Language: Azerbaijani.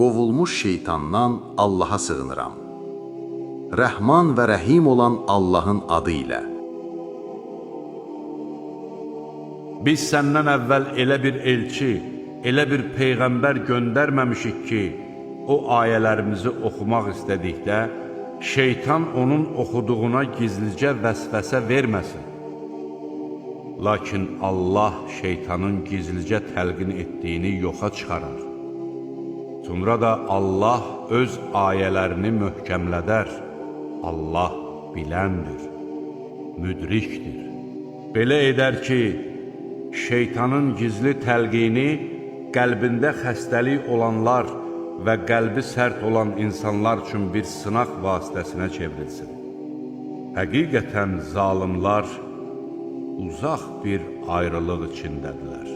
qovulmuş şeytandan Allaha sığınıram. Rəhman və Rəhim olan Allahın adı ilə. Biz səndən əvvəl elə bir elçi, elə bir peyğəmbər göndərməmişik ki, o ayələrimizi oxumaq istədikdə, şeytan onun oxuduğuna gizlicə vəsvəsə verməsin. Lakin Allah şeytanın gizlicə təlqin etdiyini yoxa çıxarar. Sonra da Allah öz ayələrini möhkəmlədər. Allah biləndir, müdrikdir. Belə edər ki, şeytanın gizli təlqini qəlbində xəstəlik olanlar və qəlbi sərt olan insanlar üçün bir sınaq vasitəsinə çevrilsin. Həqiqətən zalimlar uzaq bir ayrılıq içindədirlər.